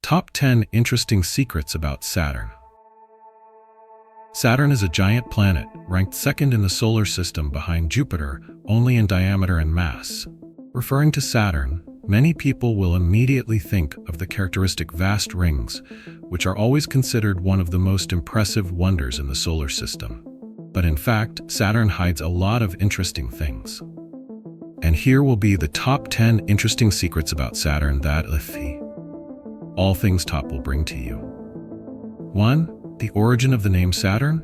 Top 10 Interesting Secrets About Saturn. Saturn is a giant planet, ranked second in the solar system behind Jupiter, only in diameter and mass. Referring to Saturn, many people will immediately think of the characteristic vast rings, which are always considered one of the most impressive wonders in the solar system. But in fact, Saturn hides a lot of interesting things. And here will be the top 10 interesting secrets about Saturn that AllThingsTop will bring to you. 1. The origin of the name Saturn?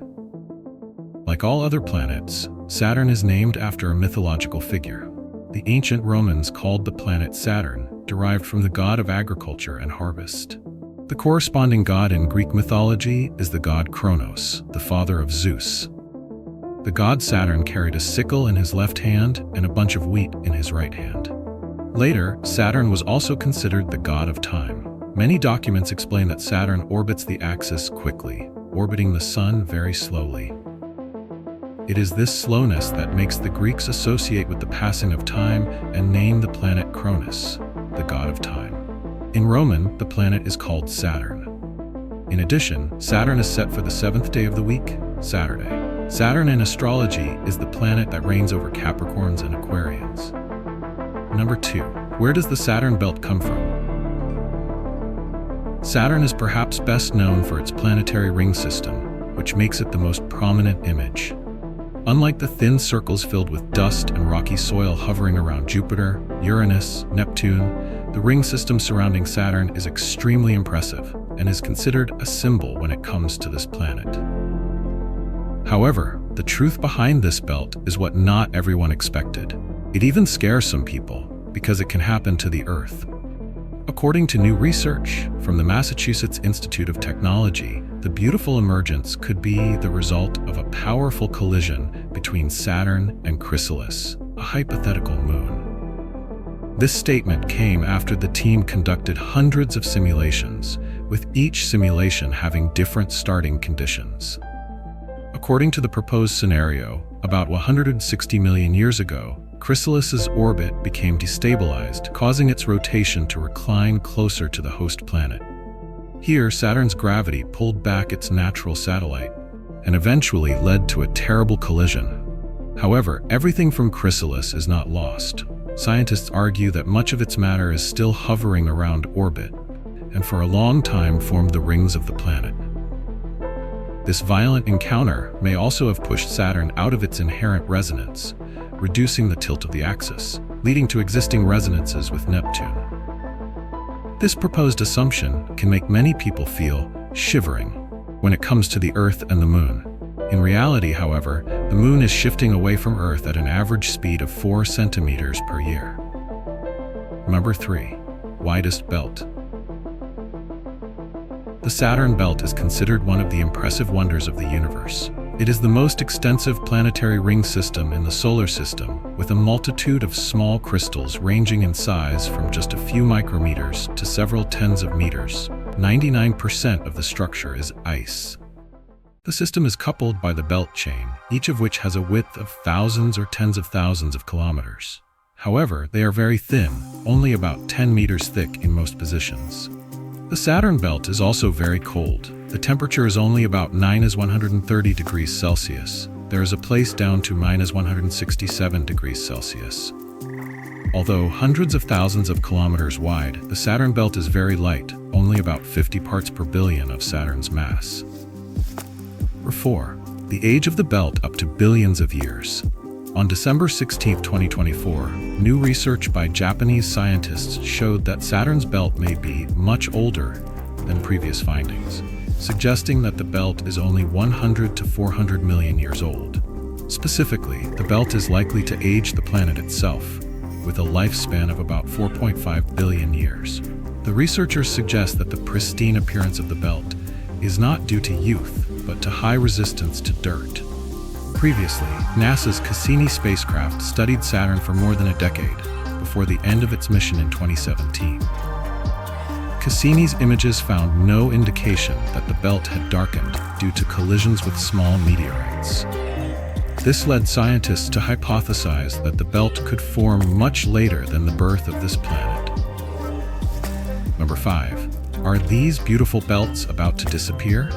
Like all other planets, Saturn is named after a mythological figure. The ancient Romans called the planet Saturn, derived from the god of agriculture and harvest. The corresponding god in Greek mythology is the god Kronos, the father of Zeus. The god Saturn carried a sickle in his left hand and a bunch of wheat in his right hand. Later, Saturn was also considered the god of time. Many documents explain that Saturn orbits the axis quickly, orbiting the Sun very slowly. It is this slowness that makes the Greeks associate with the passing of time and name the planet Cronus, the god of time. In Roman, the planet is called Saturn. In addition, Saturn is set for the 7th day of the week, Saturday. Saturn in astrology is the planet that reigns over Capricorns and Aquarians. Number 2. Where does the Saturn belt come from? Saturn is perhaps best known for its planetary ring system, which makes it the most prominent image. Unlike the thin circles filled with dust and rocky soil hovering around Jupiter, Uranus, Neptune, the ring system surrounding Saturn is extremely impressive and is considered a symbol when it comes to this planet. However, the truth behind this belt is what not everyone expected. It even scares some people because it can happen to the Earth. According to new research from the Massachusetts Institute of Technology, the beautiful emergence could be the result of a powerful collision between Saturn and Chrysalis, a hypothetical moon. This statement came after the team conducted hundreds of simulations, with each simulation having different starting conditions. According to the proposed scenario, about 160 million years ago, Chrysalis's orbit became destabilized, causing its rotation to recline closer to the host planet. Here, Saturn's gravity pulled back its natural satellite, and eventually led to a terrible collision. However, everything from Chrysalis is not lost. Scientists argue that much of its matter is still hovering around orbit, and for a long time formed the rings of the planet. This violent encounter may also have pushed Saturn out of its inherent resonance, reducing the tilt of the axis, leading to existing resonances with Neptune. This proposed assumption can make many people feel shivering when it comes to the Earth and the Moon. In reality, however, the Moon is shifting away from Earth at an average speed of 4 centimeters per year. Number 3. Widest Belt. The Saturn belt is considered one of the impressive wonders of the universe. It is the most extensive planetary ring system in the solar system, with a multitude of small crystals ranging in size from just a few micrometers to several tens of meters. 99% of the structure is ice. The system is coupled by the belt chain, each of which has a width of thousands or tens of thousands of kilometers. However, they are very thin, only about 10 meters thick in most positions. The Saturn belt is also very cold. The temperature is only about -130 degrees Celsius. There is a place down to -167 degrees Celsius. Although hundreds of thousands of kilometers wide, the Saturn belt is very light, only about 50 parts per billion of Saturn's mass. 4. The age of the belt up to billions of years. On December 16, 2024, new research by Japanese scientists showed that Saturn's belt may be much older than previous findings, suggesting that the belt is only 100 to 400 million years old. Specifically, the belt is likely to age the planet itself, with a lifespan of about 4.5 billion years. The researchers suggest that the pristine appearance of the belt is not due to youth, but to high resistance to dirt. Previously, NASA's Cassini spacecraft studied Saturn for more than a decade, before the end of its mission in 2017. Cassini's images found no indication that the belt had darkened due to collisions with small meteorites. This led scientists to hypothesize that the belt could form much later than the birth of this planet. Number 5. Are these beautiful belts about to disappear?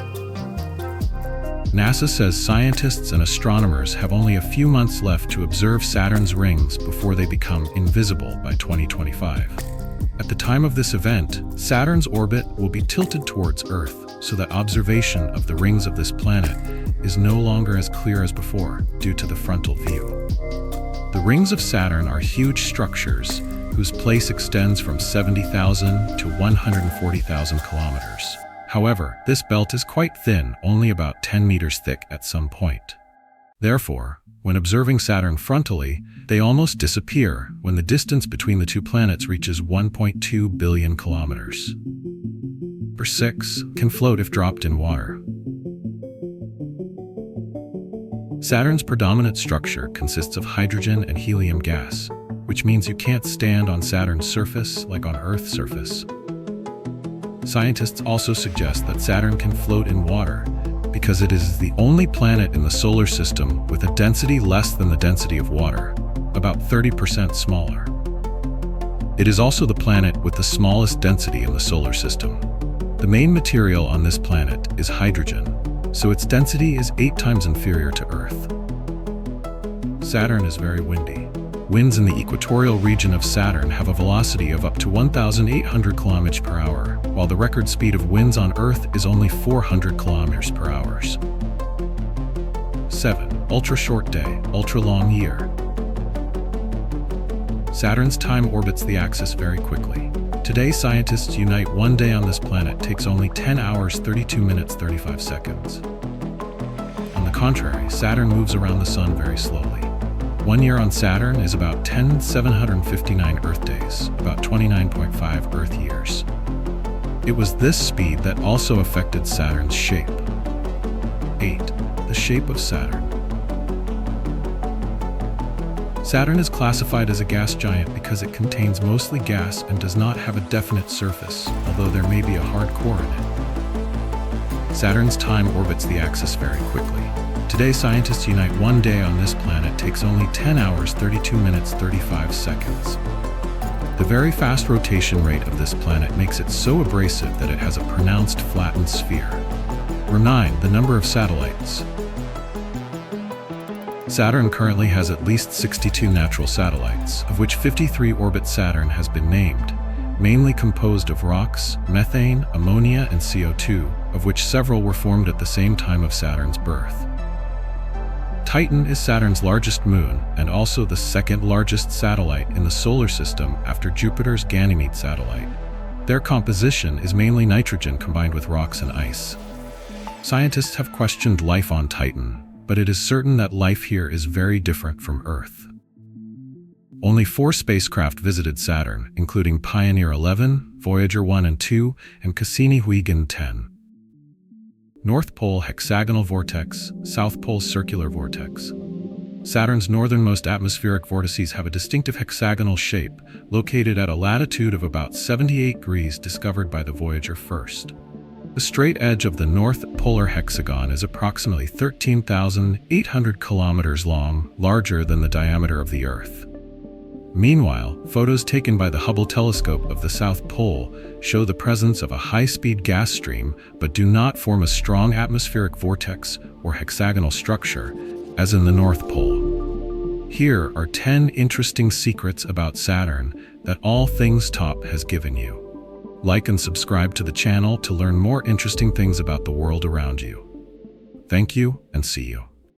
NASA says scientists and astronomers have only a few months left to observe Saturn's rings before they become invisible by 2025. At the time of this event, Saturn's orbit will be tilted towards Earth so that observation of the rings of this planet is no longer as clear as before due to the frontal view. The rings of Saturn are huge structures whose place extends from 70,000 to 140,000 kilometers. However, this belt is quite thin, only about 10 meters thick at some point. Therefore, when observing Saturn frontally, they almost disappear when the distance between the two planets reaches 1.2 billion kilometers. Number 6. Can float if dropped in water. Saturn's predominant structure consists of hydrogen and helium gas, which means you can't stand on Saturn's surface like on Earth's surface. Scientists also suggest that Saturn can float in water because it is the only planet in the solar system with a density less than the density of water, about 30% smaller. It is also the planet with the smallest density in the solar system. The main material on this planet is hydrogen, so its density is 8 times inferior to Earth. Saturn is very windy. Winds in the equatorial region of Saturn have a velocity of up to 1,800 km per hour, while the record speed of winds on Earth is only 400 km per hour. 7. Ultra-short day, ultra-long year. Saturn's time orbits the axis very quickly. Today, scientists unite one day on this planet takes only 10 hours, 32 minutes, 35 seconds. On the contrary, Saturn moves around the Sun very slowly. 1 year on Saturn is about 10,759 Earth days, about 29.5 Earth years. It was this speed that also affected Saturn's shape. 8. The shape of Saturn. Saturn is classified as a gas giant because it contains mostly gas and does not have a definite surface, although there may be a hard core in it. Saturn's time orbits the axis very quickly. Today, scientists unite one day on this planet takes only 10 hours, 32 minutes, 35 seconds. The very fast rotation rate of this planet makes it so abrasive that it has a pronounced flattened sphere. 9. The number of satellites. Saturn currently has at least 62 natural satellites, of which 53 orbit Saturn has been named, mainly composed of rocks, methane, ammonia, and CO2, of which several were formed at the same time of Saturn's birth. Titan is Saturn's largest moon and also the second largest satellite in the solar system after Jupiter's Ganymede satellite. Their composition is mainly nitrogen combined with rocks and ice. Scientists have questioned life on Titan, but it is certain that life here is very different from Earth. Only 4 spacecraft visited Saturn, including Pioneer 11, Voyager 1 and 2, and Cassini-Huygens 10. North Pole hexagonal vortex, South Pole circular vortex. Saturn's northernmost atmospheric vortices have a distinctive hexagonal shape, located at a latitude of about 78 degrees, discovered by the Voyager 1st. The straight edge of the North Polar hexagon is approximately 13,800 kilometers long, larger than the diameter of the Earth. Meanwhile, photos taken by the Hubble telescope of the South Pole show the presence of a high-speed gas stream but do not form a strong atmospheric vortex or hexagonal structure, as in the North Pole. Here are 10 interesting secrets about Saturn that AllThingsTop has given you. Like and subscribe to the channel to learn more interesting things about the world around you. Thank you, and see you.